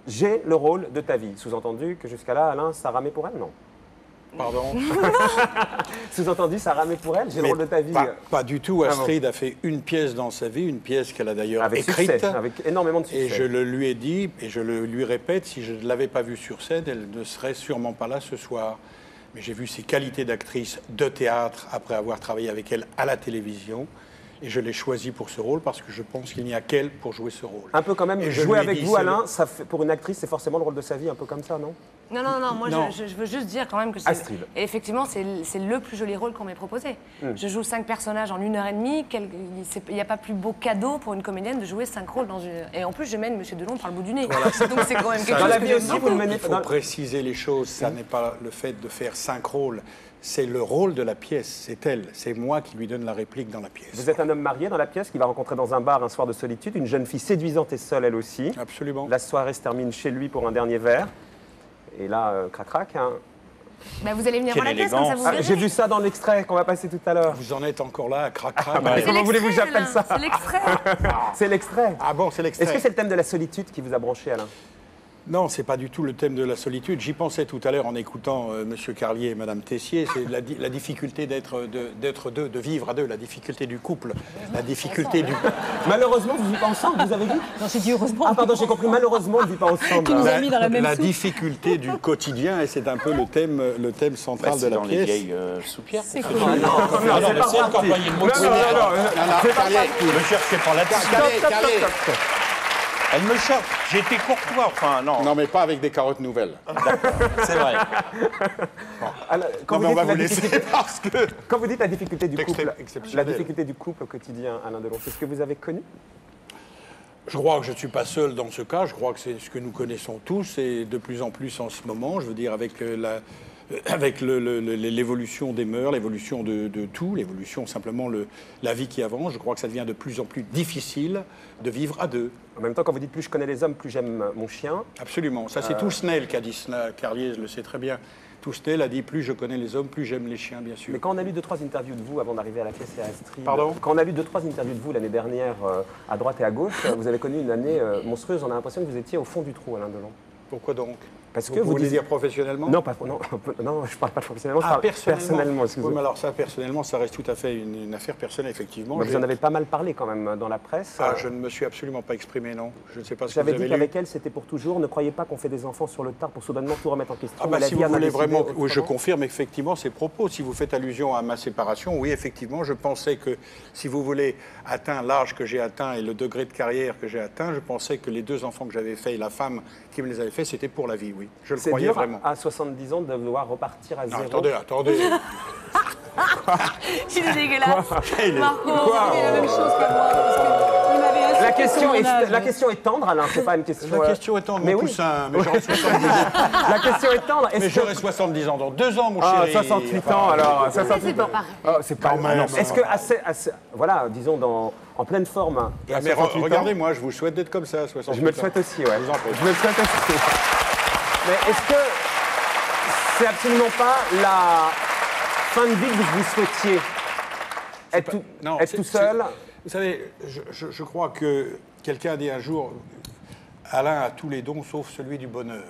j'ai le rôle de ta vie. Sous-entendu que jusqu'à là, Alain, ça ramait pour elle, non? Pardon. Sous-entendu, ça ramait pour elle, j'ai le rôle de ta vie. Pas du tout. Astrid a fait une pièce dans sa vie, une pièce qu'elle a d'ailleurs écrite. Succès, avec énormément de succès. Et je le lui ai dit, et je le lui répète, si je ne l'avais pas vue sur scène, elle ne serait sûrement pas là ce soir. Mais j'ai vu ses qualités d'actrice de théâtre après avoir travaillé avec elle à la télévision. Et je l'ai choisie pour ce rôle parce que je pense qu'il n'y a qu'elle pour jouer ce rôle. Un peu quand même, jouer avec vous, Alain, ça fait, pour une actrice, c'est forcément le rôle de sa vie, un peu comme ça, non? Non, moi je veux juste dire quand même que Astrid. et effectivement, c'est le plus joli rôle qu'on m'ait proposé. Je joue 5 personnages en 1h30, il n'y a pas plus beau cadeau pour une comédienne de jouer 5 rôles dans une... Et en plus, je mène Monsieur Delon par le bout du nez. Voilà. Donc c'est quand même quelque chose dans la que vie j'aime aussi, beaucoup. vous le menez... Il faut préciser les choses, ça n'est pas le fait de faire 5 rôles. C'est le rôle de la pièce, c'est elle. C'est moi qui lui donne la réplique dans la pièce. Vous êtes un homme marié dans la pièce qui va rencontrer dans un bar un soir de solitude une jeune fille séduisante et seule, elle aussi. Absolument. La soirée se termine chez lui pour un dernier verre. Et là, crac-crac. Hein. Bah, vous allez venir voir la pièce, comme ça vous verrez. J'ai vu ça dans l'extrait qu'on va passer tout à l'heure. Vous en êtes encore là, crac-crac. Comment voulez-vous que j'appelle ça? C'est l'extrait. C'est l'extrait. Ah bon, c'est l'extrait. Est-ce que c'est le thème de la solitude qui vous a branché, Alain? Non, c'est pas du tout le thème de la solitude. J'y pensais tout à l'heure en écoutant Monsieur Carlier et Madame Tessier. C'est la difficulté d'être deux, de vivre à deux, la difficulté du couple, la difficulté du... Malheureusement, vous ne vivez pas ensemble, vous avez dit? Non, j'ai dit heureusement. Ah pardon, j'ai compris. Malheureusement, on ne vit pas ensemble. Tu nous as mis dans la même soupe. difficulté du quotidien, et c'est un peu le thème central de la dans les pièce. vieilles soupières. C'est cool. Non, c'est pas parti. Employer le mot de C'est pas parti. me cherchez pas là-dessus. Stop. Elle me cherche. J'ai été courtois, enfin, non. Non, mais pas avec des carottes nouvelles. C'est vrai. Alors, Non, mais on va vous la laisser difficulté- parce que... Quand vous dites la difficulté du couple, la exceptionnel. difficulté du couple au quotidien, Alain Delon, c'est ce que vous avez connu? Je crois que je ne suis pas seul dans ce cas. Je crois que c'est ce que nous connaissons tous, et de plus en plus en ce moment. Je veux dire, avec l'évolution des mœurs, l'évolution de tout, l'évolution simplement la vie qui avance, je crois que ça devient de plus en plus difficile de vivre à deux. En même temps, quand vous dites plus je connais les hommes, plus j'aime mon chien. Absolument. Ça, c'est Tousnel qui a dit cela. Carlier le sait très bien. Tousnel a dit plus je connais les hommes, plus j'aime les chiens, bien sûr. Mais quand on a lu 2-3 interviews de vous avant d'arriver à la pièce et à Astrid... Pardon? Quand on a lu 2-3 interviews de vous l'année dernière à droite et à gauche, vous avez connu une année monstrueuse. On a l'impression que vous étiez au fond du trou, Alain Delon. Pourquoi donc? Parce que vous voulez disiez... dire professionnellement? Non, non, je parle pas professionnellement, je parle personnellement, Oui, excusez-moi. mais alors ça, personnellement, ça reste tout à fait une affaire personnelle, effectivement. Vous en avez pas mal parlé quand même dans la presse. Ah, je ne me suis absolument pas exprimé, non. Je ne sais pas ce que vous J'avais avez dit lu. qu'avec elle, c'était pour toujours. Ne croyez pas qu'on fait des enfants sur le tard pour soudainement tout remettre en question. Ah bah, Elle a si dit, vous on a voulez décidé vraiment... Oui, je autrement. confirme effectivement ces propos. Si vous faites allusion à ma séparation, oui, effectivement, je pensais que, si vous voulez, atteindre l'âge que j'ai atteint et le degré de carrière que j'ai atteint, je pensais que les 2 enfants que j'avais faits et la femme qui me les avait faits, c'était pour la vie, oui. Je le C'est croyais dur vraiment. à 70 ans de devoir repartir à Non, zéro. attendez. Il est dégueulasse. Marco, Quoi Il a la même chose que moi. Parce que il m'avait insulté La question est tendre, Alain. C'est pas une question. La question est tendre, mais mon oui. poussin, mais j'aurai 70 ans. La question est tendre. Mais j'aurai 70 ans dans 2 ans, mon Ah, chéri. 68 ans alors. 68 ans. pareil. Oh, c'est pas Quand même. non, Est-ce que voilà, disons en pleine forme et à Ah, mais 68 ans, regardez-moi, je vous souhaite d'être comme ça à 68 ans. je me le souhaite aussi, ouais. Je vous en prie. Je me le souhaite aussi. Mais est-ce que c'est absolument pas la fin de vie que vous souhaitiez? Être tout seul? Vous savez, je crois que quelqu'un a dit un jour, Alain a tous les dons sauf celui du bonheur.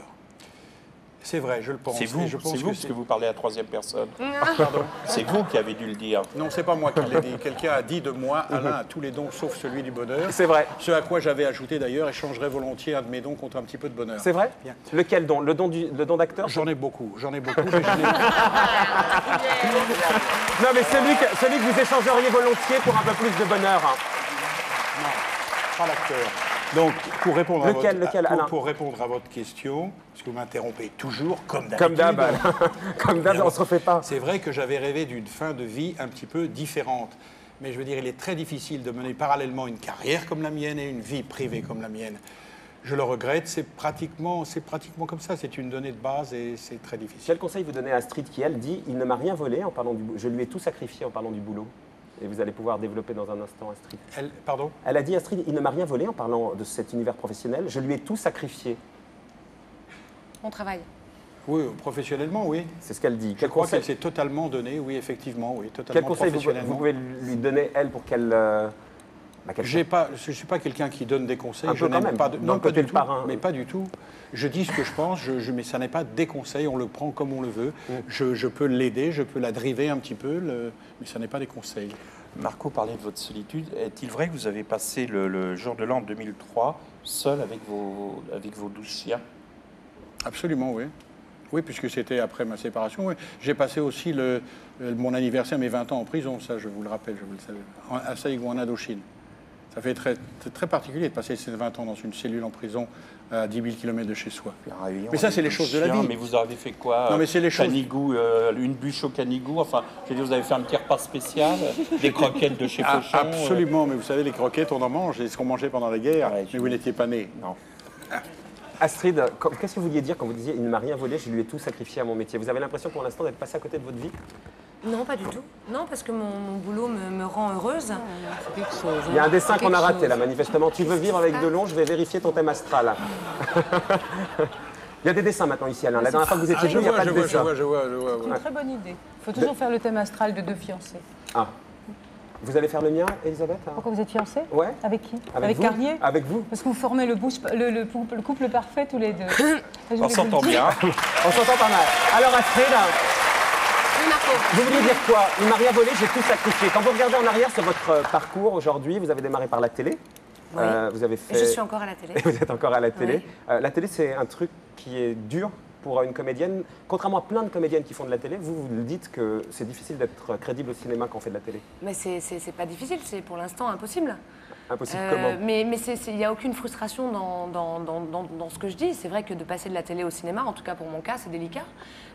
C'est vrai, je le pense. C'est vous, Et je pense parce que vous parlez à la 3e personne. Pardon. C'est vous qui avez dû le dire. Non, c'est pas moi qui l'ai dit. Quelqu'un a dit de moi, Alain a tous les dons sauf celui du bonheur. C'est vrai. Ce à quoi j'avais ajouté d'ailleurs, échangerais volontiers un de mes dons contre un petit peu de bonheur. C'est vrai? Bien. Lequel don? Le don d'acteur? J'en ai beaucoup, mais je l'ai... Non, mais celui que vous échangeriez volontiers pour un peu plus de bonheur. Hein. pas l'acteur. Donc, pour répondre, Lequel, répondre à votre question, parce que vous m'interrompez toujours, comme d'habitude. Comme d'hab, comme d'hab, on ne se refait pas. C'est vrai que j'avais rêvé d'une fin de vie un petit peu différente. Mais je veux dire, il est très difficile de mener parallèlement une carrière comme la mienne et une vie privée comme la mienne. Je le regrette, c'est pratiquement comme ça, c'est une donnée de base et c'est très difficile. Quel conseil vous donnez à Astrid qui, elle, dit « Il ne m'a rien volé en parlant du boulot. Je lui ai tout sacrifié en parlant du boulot ». Et vous allez pouvoir développer dans un instant, Astrid. Pardon ? Elle a dit, Astrid, il ne m'a rien volé en parlant de cet univers professionnel. Je lui ai tout sacrifié. Mon travail. Oui, professionnellement, oui. C'est ce qu'elle dit. Je crois qu'elle s'est totalement donnée, oui, effectivement, oui, totalement Quel conseil vous pouvez lui donner, elle, pour qu'elle Je ne suis pas quelqu'un qui donne des conseils. Un peu quand même, pas dans le côté le parrain. Mais pas du tout. Je dis ce que je pense, mais ça n'est pas des conseils, on le prend comme on le veut. Je peux l'aider, je peux la driver un petit peu, mais ça n'est pas des conseils. Marco parlait de votre solitude. Est-il vrai que vous avez passé le jour de l'an 2003 seul avec vos 12 chiens? Absolument, oui. Oui, puisque c'était après ma séparation. Oui. J'ai passé aussi mon anniversaire, mes 20 ans en prison, ça je vous le rappelle, je vous le savais, à Saïgon, en Indochine. Ça fait très particulier de passer ces 20 ans dans une cellule en prison à 10 000 km de chez soi. Mais ça, c'est les choses de la vie. Mais vous avez fait quoi? Non, mais c'est les choses. Canigou, une bûche au canigou. Enfin, je veux dire, vous avez fait un petit repas spécial, des croquettes de chez Fauchon. Absolument, mais vous savez, les croquettes, on en mange, c'est ce qu'on mangeait pendant la guerre, Ouais, mais vous n'étiez pas né. Non. Astrid, qu'est-ce que vous vouliez dire quand vous disiez « il ne m'a rien volé, je lui ai tout sacrifié à mon métier ». Vous avez l'impression pour l'instant d'être passé à côté de votre vie? Non, pas du tout. Non, parce que mon boulot me rend heureuse. Il y a un dessin qu'on a raté là, manifestement. Tu veux vivre avec Delon, je vais vérifier ton thème astral. Il y a des dessins maintenant ici, Alain. La dernière fois que vous étiez venu, il n'y a pas de dessin. Je vois. C'est une très bonne idée. Il faut toujours faire le thème astral de deux fiancés. Ah. Vous allez faire le mien, Elisabeth? Pourquoi vous êtes fiancés? Ouais. Avec qui? Avec vous. Carlier? Avec vous. Parce que vous formez le couple parfait tous les deux. On s'entend bien. On s'entend pas mal. Alors Astrid, Oui, Marco. vous vouliez dire quoi? Il m'a rien volé, j'ai tout sacrifié. Quand vous regardez en arrière sur votre parcours aujourd'hui, vous avez démarré par la télé. Oui. Vous avez fait... Et je suis encore à la télé. Vous êtes encore à la télé. Oui. La télé, c'est un truc qui est dur pour une comédienne. Contrairement à plein de comédiennes qui font de la télé, vous le dites que c'est difficile d'être crédible au cinéma quand on fait de la télé. Mais c'est pas difficile, c'est pour l'instant impossible. Impossible comment? Mais il n'y a aucune frustration dans ce que je dis. C'est vrai que de passer de la télé au cinéma, en tout cas pour mon cas, c'est délicat.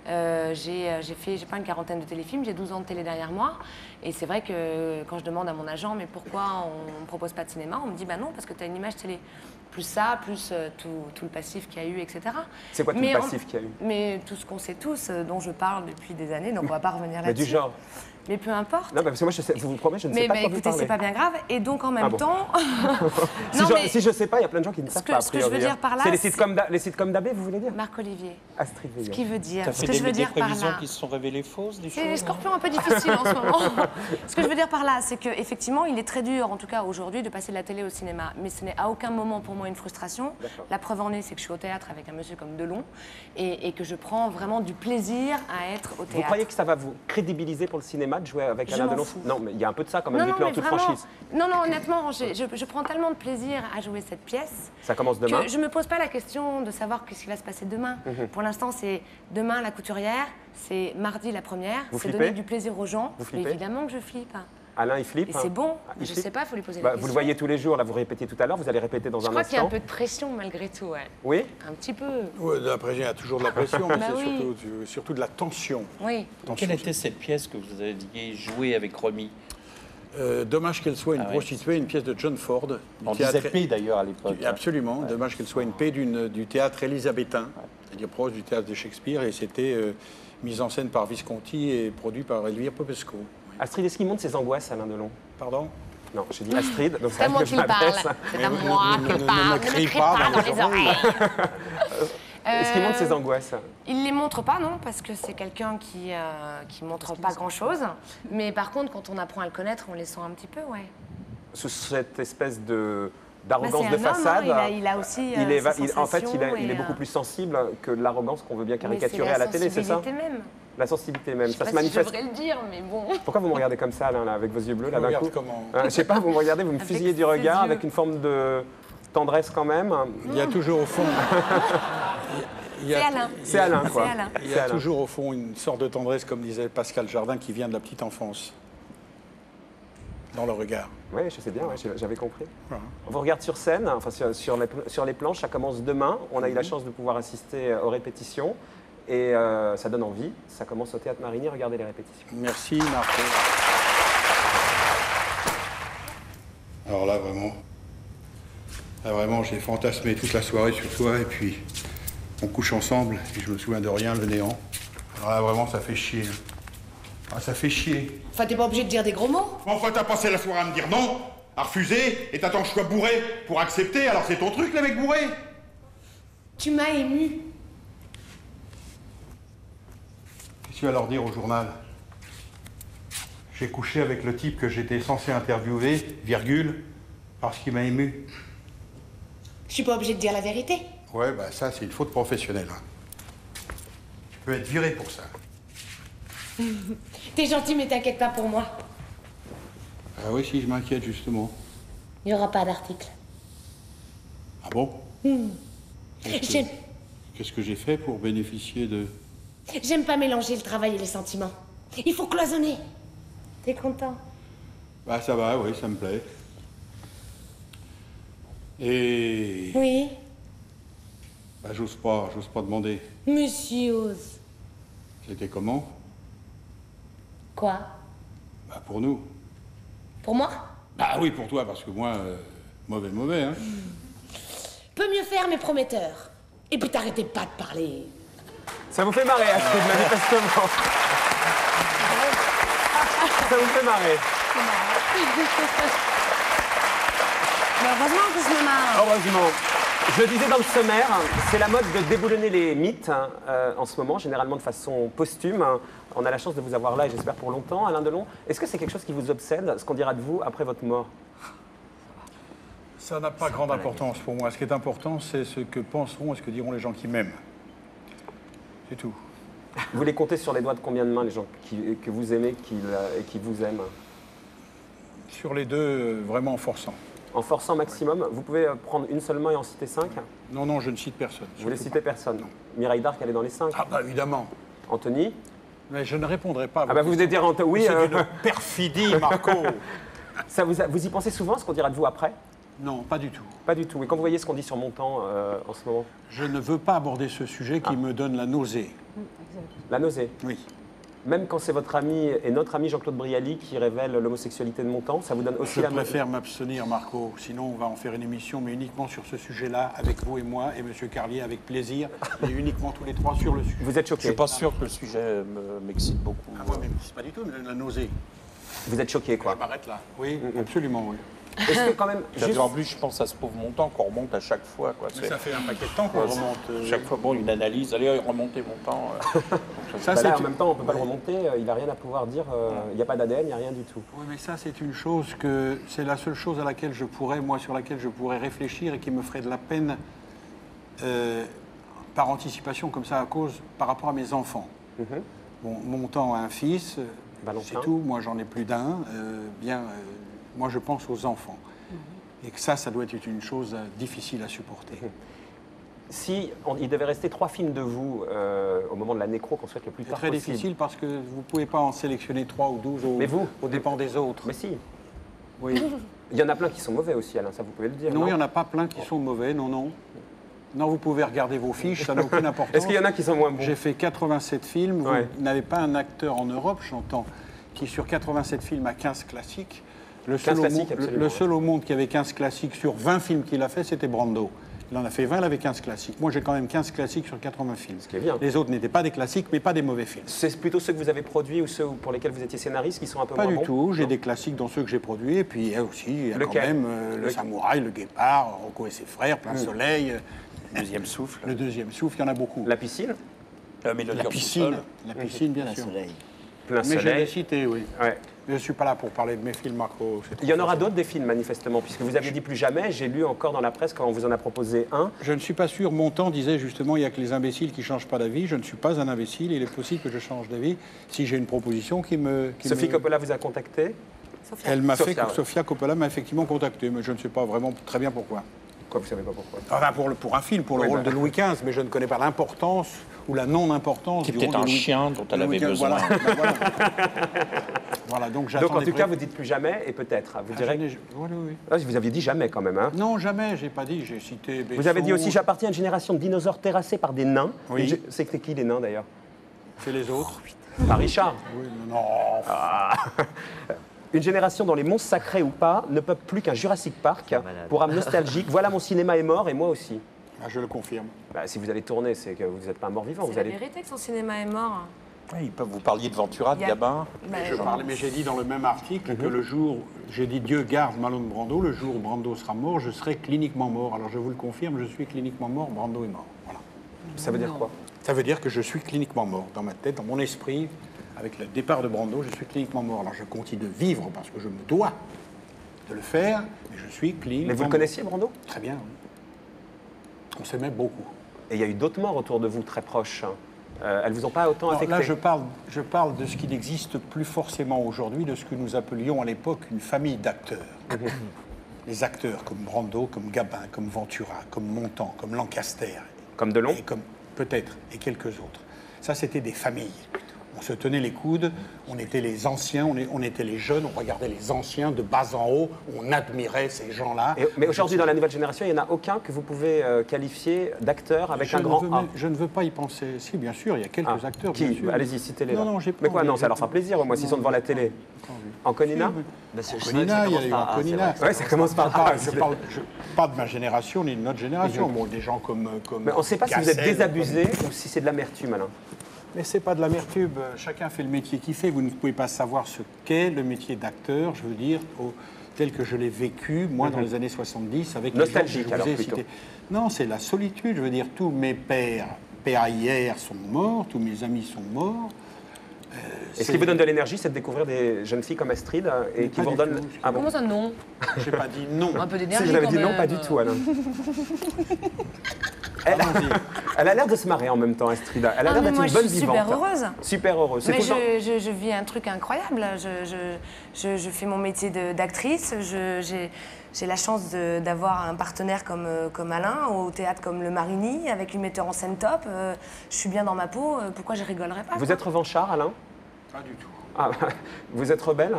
J'ai pas une quarantaine de téléfilms, j'ai 12 ans de télé derrière moi. Et c'est vrai que quand je demande à mon agent, mais pourquoi on ne me propose pas de cinéma, on me dit, bah non, parce que tu as une image télé. Plus ça, plus tout le passif qu'il y a eu, etc. C'est quoi tout le passif qu'il y a eu? Mais tout ce qu'on sait tous, dont je parle depuis des années, donc on va pas revenir Mais là-dessus. du genre? Mais peu importe. Non, parce que moi, je vous promets, je ne sais pas quoi vous écoutez, parler. c'est pas bien grave. Et donc, en même temps... Si je sais pas, il y a plein de gens qui ne savent pas, a ce que je veux priori, dire par là, c'est les sitcoms d'Abbé, vous voulez dire? Marc-Olivier. Astrid Ce Veillon. qui veut dire... Ça Ce fait que je veux des dire par prévisions là... qui se sont révélées fausses, des C'est choses? les scorpions un peu difficiles en ce moment. Ce que je veux dire par là, c'est qu'effectivement, il est très dur, en tout cas aujourd'hui, de passer de la télé au cinéma. Mais ce n'est à aucun moment pour moi une frustration. La preuve en est, c'est que je suis au théâtre avec un monsieur comme Delon et que je prends vraiment du plaisir à être au théâtre. Vous croyez que ça va vous crédibiliser pour le cinéma de jouer avec Alain Delon? Non, mais il y a un peu de ça quand même, dites-le en toute franchise. Non, honnêtement, je prends tellement de plaisir à jouer cette pièce. Ça commence demain? Que je ne me pose pas la question de savoir ce qui va se passer demain. Pour l'instant, c'est demain la couturière, c'est mardi la première, c'est donner du plaisir aux gens. Vous Évidemment que je flippe. Alain, il flippe. Et c'est bon, il je flippe. sais pas, il faut lui poser la question. Vous le voyez tous les jours, là vous répétez tout à l'heure, vous allez répéter dans un instant. Je crois qu'il y a un peu de pression malgré tout, ouais. Oui? Un petit peu. Oui, de la pression, il y a toujours de la pression, mais Bah c'est oui. surtout de la tension. Oui. Quelle était cette pièce que vous aviez jouée avec Romy? Dommage qu'elle soit une ouais. prostituée, une pièce de John Ford. Du On théâtre- disait P d'ailleurs à l'époque. Absolument. Dommage qu'elle soit une paix du théâtre élisabétain, c'est-à-dire proche du théâtre de Shakespeare, et c'était mise en scène par Visconti et produit par Elvire Popesco. Astrid, est-ce qu'il montre ses angoisses, Alain Delon? Pardon? Non, j'ai dit Astrid, donc C'est à moi qu'il parle. C'est à moi qu'il parle. Ne me crie pas dans les oreilles. Est-ce qu'il montre ses angoisses? Il les montre pas, non, parce que c'est quelqu'un qui montre pas grand-chose. Mais par contre, quand on apprend à le connaître, on les sent un petit peu, ouais. Sous cette espèce d'arrogance c'est de un homme, façade, hein, il a aussi en fait, ses il est sensations beaucoup et, plus sensible que l'arrogance qu'on veut bien mais caricaturer à la télé, c'est ça? la sensibilité même. La sensibilité même, Je sais ça pas se manifeste. si je devrais le dire, mais bon. Pourquoi vous me regardez comme ça, Alain, là, avec vos yeux bleus, là, d'un Regarde coup? comment. Je sais pas, vous me regardez, vous me Avec fusillez du ses regard, yeux. avec une forme de tendresse quand même. Il y a toujours au fond. C'est Alain. C'est Alain, quoi. C'est Alain. Il y a toujours au fond une sorte de tendresse, comme disait Pascal Jardin, qui vient de la petite enfance. Dans le regard. Oui, je sais bien, ouais, j'avais compris. Voilà. On vous regarde sur scène, enfin sur les planches, ça commence demain. On a eu la chance de pouvoir assister aux répétitions et ça donne envie. Ça commence au Théâtre Marigny, regardez les répétitions. Merci, Marco. Alors là, vraiment, j'ai fantasmé toute la soirée sur toi, et puis on couche ensemble, et je me souviens de rien, le néant. Alors là, vraiment, ça fait chier. Ah, ça fait chier. Enfin, t'es pas obligé de dire des gros mots. Enfin, t'as passé la soirée à me dire non, à refuser, et t'attends que je sois bourré pour accepter, alors c'est ton truc, les mecs bourrés. Tu m'as ému. Qu'est-ce que tu vas leur dire au journal? J'ai couché avec le type que j'étais censé interviewer, virgule, Parce qu'il m'a ému. Je suis pas obligée de dire la vérité. Ouais, bah ça, c'est une faute professionnelle. Hein. Tu peux être viré pour ça. T'es gentil, mais t'inquiète pas pour moi. Ah oui, si, je m'inquiète, justement. Il y aura pas d'article. Ah bon? J'aime Qu'est-ce que j'ai fait pour bénéficier de... j'aime pas mélanger le travail et les sentiments. Il faut cloisonner. T'es content? Bah ça va, oui, ça me plaît. Et... Oui. Bah j'ose pas demander. Monsieur ose. C'était comment? Quoi? Bah pour nous. Pour moi? Bah oui, pour toi, parce que moi, mauvais, hein. Peut mieux faire, mais prometteur. Et puis t'arrêtez pas de parler. Ça vous fait marrer, Astrid, manifestement. Ça vous fait marrer. Bah, heureusement que je me marre. Heureusement. Je le disais dans le sommaire, c'est la mode de déboulonner les mythes en ce moment, généralement de façon posthume. On a la chance de vous avoir là et j'espère pour longtemps, Alain Delon. Est-ce que c'est quelque chose qui vous obsède, ce qu'on dira de vous après votre mort? Ça n'a pas grande importance pour moi. Ce qui est important, c'est ce que penseront et ce que diront les gens qui m'aiment. C'est tout. Vous les comptez sur les doigts de combien de mains, les gens que vous aimez et qui vous aiment? Sur les deux, vraiment en forçant. En forçant maximum, vous pouvez prendre une seule main et en citer 5? Non, non, je ne cite personne. Vous voulez citer personne? Non. Mireille d'Arc, elle est dans les 5. Ah bah évidemment. Anthony? Mais je ne répondrai pas à Ah bah vous venez de dire Anthony, oui. C'est une perfidie, Marco. Ça vous y pensez souvent, ce qu'on dira de vous après? Non, pas du tout. Pas du tout. Et quand vous voyez ce qu'on dit sur Montand en ce moment? Je ne veux pas aborder ce sujet qui me donne la nausée. La nausée? Oui. Même quand c'est votre ami et notre ami Jean-Claude Brialy qui révèle l'homosexualité de Montand, ça vous donne aussi Je la nausée? préfère m'abstenir, Marco. Sinon, on va en faire une émission, mais uniquement sur ce sujet-là, avec vous et moi, et M. Carlier avec plaisir, et uniquement tous les trois sur le sujet. Vous êtes Je choqué? suis pas sûr que le sujet m'excite beaucoup. Ah, moi, mais c'est pas du tout, mais la nausée. Vous êtes choqué, quoi. Je m'arrête là. Oui, absolument, oui. Est-ce que quand même... juste- En plus, je pense à ce pauvre montant qu'on remonte à chaque fois. Quoi. Mais ça fait un paquet de temps qu'on remonte. Chaque fois, bon, une analyse. Allez, remontez montant. Ça, Bah là, en c'est- même temps, on ne peut pas le remonter, il n'a rien à pouvoir dire, il n'y a pas d'ADN, il n'y a rien du tout. Oui, mais ça, c'est une chose que... C'est la seule chose à laquelle je pourrais, moi, sur laquelle je pourrais réfléchir et qui me ferait de la peine par anticipation, comme ça, par rapport à mes enfants. Bon, mon temps a un fils, Valentin. c'est tout. Moi, j'en ai plus d'un. Moi, je pense aux enfants. Et que ça doit être une chose difficile à supporter. Si il devait rester 3 films de vous au moment de la nécro, qu'on souhaite le plus C'est tard très possible. difficile parce que vous ne pouvez pas en sélectionner 3 ou 12 Mais vous au dépens des autres. Mais si, Oui. il y en a plein qui sont mauvais aussi, Alain, ça vous pouvez le dire. Non, il n'y en a pas plein qui sont mauvais, non, non. Non, vous pouvez regarder vos fiches, ça n'a aucune importance. Est-ce qu'il y en a qui sont moins bons? J'ai fait 87 films, Ouais. vous n'avez pas un acteur en Europe, j'entends, qui sur 87 films a 15 classiques. Le 15 classiques, absolument, le seul au monde qui avait 15 classiques sur 20 films qu'il a fait, c'était Brando. Il en a fait 20, il avait 15 classiques. Moi, j'ai quand même 15 classiques sur 80 films. Ce qui est bien. Les autres n'étaient pas des classiques, mais pas des mauvais films. C'est plutôt ceux que vous avez produits ou ceux pour lesquels vous étiez scénariste qui sont un peu Pas moins du bons? tout. J'ai Non. des classiques dans ceux que j'ai produits. Et puis, il y a aussi, il y a quand Lequel? même Le Samouraï, Le Guépard, Rocco et ses frères, Plein Soleil, Deuxième souffle. Le Deuxième Souffle, il y en a beaucoup. La piscine? Mélodie La en piscine, sous-sol. la piscine, bien sûr. Plein Mais je l'ai soleil. cité, oui. Ouais. Je ne suis pas là pour parler de mes films, Marco. c'est trop Il y en aura facile. d'autres des films, manifestement, puisque vous aviez dit plus jamais. J'ai lu encore dans la presse quand on vous en a proposé un. Je ne suis pas sûr. Montand disait justement il n'y a que les imbéciles qui ne changent pas d'avis. Je ne suis pas un imbécile. Il est possible que je change d'avis si j'ai une proposition qui me. Sophie Coppola vous a contacté. Elle m'a fait. Sophia, ouais. Sofia Coppola m'a effectivement contacté, mais je ne sais pas vraiment très bien pourquoi. Quoi, vous savez pas pourquoi? Enfin, pour un film, pour le Oui, rôle bah. de Louis XV, mais je ne connais pas l'importance ou la non-importance Qui est du peut-être rôle un de Louis- chien dont elle de Louis avait XV. besoin. Voilà, voilà, donc j'attends. Donc en des tout cas, pré- vous dites plus jamais et peut-être. Vous Ah, direz. je n'ai- oui, oui. Ah, vous aviez dit jamais quand même. Hein. Non, jamais, j'ai pas dit, j'ai cité Besson. Vous avez dit aussi j'appartiens à une génération de dinosaures terrassés par des nains. Oui. C'était qui les nains d'ailleurs? C'est les autres. Pas Richard. Oui, non. Une génération dont les monstres sacrés ou pas ne peuplent plus qu'un Jurassic Park pour âme nostalgique. Voilà, mon cinéma est mort et moi aussi. Ah, je le confirme. Bah, si vous allez tourner, c'est que vous n'êtes pas un mort-vivant. C'est Vous la allez. vérité que son cinéma est mort. Oui, vous parliez de Ventura, de Il y a- Gabin. Bah, Je parlais, mais j'ai dit dans le même article que le jour, j'ai dit Dieu garde Marlon Brando, le jour où Brando sera mort, je serai cliniquement mort. Alors je vous le confirme, je suis cliniquement mort, Brando est mort. Voilà. Ça veut dire quoi? Ça veut dire que je suis cliniquement mort. Dans ma tête, dans mon esprit, avec le départ de Brando, je suis cliniquement mort. Alors je continue de vivre parce que je me dois de le faire, mais je suis clean. Mais vous le connaissiez, Brando? Très bien, oui. On s'aimait beaucoup. Et il y a eu d'autres morts autour de vous, très proches. Elles vous ont pas autant affecté? Là, je parle de ce qui n'existe plus forcément aujourd'hui, de ce que nous appelions à l'époque une famille d'acteurs. Les acteurs comme Brando, comme Gabin, comme Ventura, comme Montand, comme Lancaster. Comme Delon? Et comme peut-être, et quelques autres. Ça, c'était des familles. On se tenait les coudes, on était les anciens, on était les jeunes, on regardait les anciens de bas en haut, on admirait ces gens-là. Mais aujourd'hui, dans la nouvelle génération, il n'y en a aucun que vous pouvez qualifier d'acteur avec un grand A. Je ne veux pas y penser. Si, bien sûr, il y a quelques acteurs. Qui? Allez-y, citez-les. Non, j'ai pas. Mais quoi, non, ça leur fera plaisir, moi, s'ils sont devant la télé. Anconina? Anconina, il y a eu Anconina. Oui, ça commence par A. Je parle pas de ma génération ni de notre génération. Bon, des gens comme. Mais on ne sait pas si vous êtes désabusé ou si c'est de l'amertume, Alain. Mais c'est pas de l'amertume. Chacun fait le métier qu'il fait. Vous ne pouvez pas savoir ce qu'est le métier d'acteur, je veux dire, tel que je l'ai vécu, moi, dans les années 70, avec nostalgique, les gens que je vous ai cités. Non, c'est la solitude. Je veux dire, tous mes pères hier sont morts, tous mes amis sont morts. Et ce qui vous donne de l'énergie, c'est de découvrir des jeunes filles comme Astrid et qui vous redonnent... Ah bon? Comment ça, non? J'ai pas dit non. Un peu d'énergie. Si, je l'avais dit non, pas du tout, Alain. Elle a l'air de se marrer en même temps, Astrid. Elle a l'air d'être une bonne vivante. Super heureuse. Super heureuse. Mais je vis un truc incroyable. Je fais mon métier d'actrice. J'ai la chance d'avoir un partenaire comme Alain, au théâtre comme le Marigny, avec une metteur en scène top. Je suis bien dans ma peau. Pourquoi je rigolerais pas? Vous êtes revanchard, Alain? Pas du tout. Ah, vous êtes rebelle?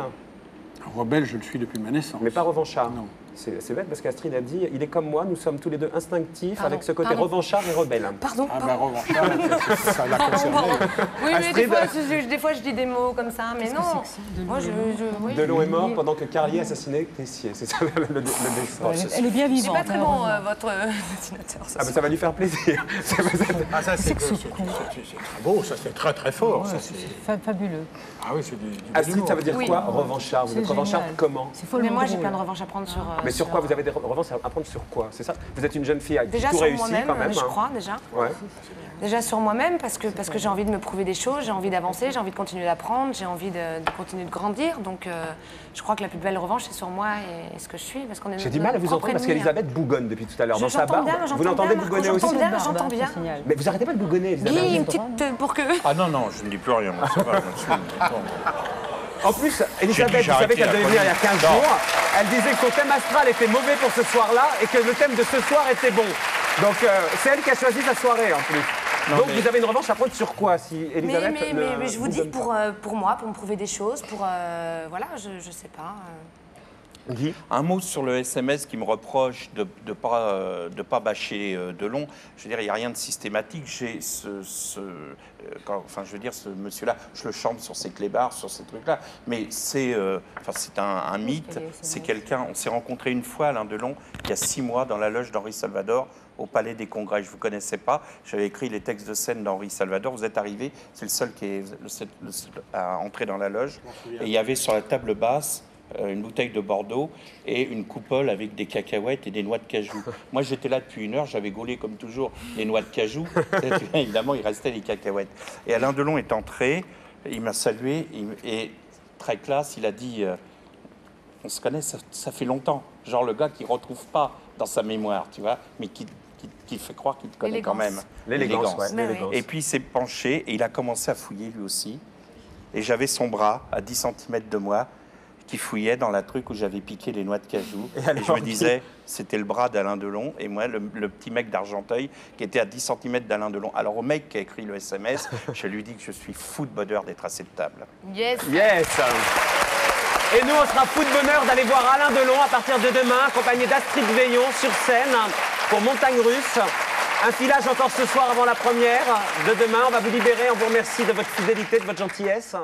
Rebelle, je le suis depuis ma naissance. Mais pas revanchard? Non. C'est bête parce qu'Astrid a dit, il est comme moi, nous sommes tous les deux instinctifs avec ce côté revanchard et rebelle. Pardon. Ah ben revanchard, ça l'a concerné. Oui, mais des fois je dis des mots comme ça, mais non. Moi, oui. Delon est mort pendant que Carlier assassinait Tessier. C'est ça le dessin. Elle est bien vivante. C'est pas très bon, votre dessinateur. Ah ben ça va lui faire plaisir. Ah ça c'est très beau, ça c'est très très fort. Ouais, c'est fabuleux. Ah oui, c'est du Astrid, ça veut dire quoi, revanchard? Vous êtes revanchard comment? Mais moi j'ai plein de revanches à prendre sur... Mais sur quoi? Vous avez des revanches à prendre sur quoi? C'est ça? Vous êtes une jeune fille qui déjà tout sur réussit moi-même, quand même. Je crois, déjà. Ouais. Déjà sur moi-même, parce que j'ai envie de me prouver des choses, j'ai envie d'avancer, j'ai envie de continuer d'apprendre, j'ai envie de continuer de grandir. Donc je crois que la plus belle revanche, c'est sur moi et ce que je suis. J'ai du mal à vous entendre parce qu'Elisabeth bougonne depuis tout à l'heure. Dans sa barbe, vous l'entendez bougonner aussi? J'entends bien. Mais vous arrêtez pas de bougonner, Elisabeth. Guy, une petite pour que... Ah non, non, je ne dis plus rien. Ça va, En plus, Elisabeth, vous savez qu'elle devait venir il y a 15 jours. Elle disait que son thème astral était mauvais pour ce soir-là et que le thème de ce soir était bon. Donc c'est elle qui a choisi sa soirée en plus. Non, donc vous avez une revanche à prendre sur quoi si Elisabeth mais je vous dis pour moi, pour me prouver des choses, pour... voilà, je sais pas... Guy. Un mot sur le SMS qui me reproche de ne pas bâcher Delon. Je veux dire, il n'y a rien de systématique. J'ai enfin, je veux dire, ce monsieur-là, je le chante sur ses clébards, sur ces trucs-là. Mais c'est un mythe. C'est quelqu'un... On s'est rencontrés une fois, Alain Delon, il y a 6 mois, dans la loge d'Henri Salvador, au Palais des Congrès. Je ne vous connaissais pas. J'avais écrit les textes de scène d'Henri Salvador. Vous êtes arrivé. C'est le seul qui est à entrer dans la loge. Et il y avait sur la table basse une bouteille de Bordeaux et une coupole avec des cacahuètes et des noix de cajou. Moi, j'étais là depuis 1 heure, j'avais gaulé comme toujours les noix de cajou. Évidemment, il restait les cacahuètes. Et Alain Delon est entré, il m'a salué et très classe, il a dit on se connaît, ça fait longtemps. Genre le gars qui ne retrouve pas dans sa mémoire, tu vois, mais qui fait croire qu'il te connaît quand même. L'élégance, ouais. Et puis il s'est penché et il a commencé à fouiller lui aussi. Et j'avais son bras à 10 cm de moi qui fouillait dans la truc où j'avais piqué les noix de cajou. Et je me disais, c'était le bras d'Alain Delon, et moi, le petit mec d'Argenteuil, qui était à 10 cm d'Alain Delon. Alors au mec qui a écrit le SMS, je lui dis que je suis fou de bonheur d'être à cette table. Yes. Yes. Et nous, on sera fou de bonheur d'aller voir Alain Delon à partir de demain, accompagné d'Astrid Veillon sur scène pour Montagne Russe. Un filage encore ce soir avant la première de demain. On va vous libérer. On vous remercie de votre fidélité, de votre gentillesse.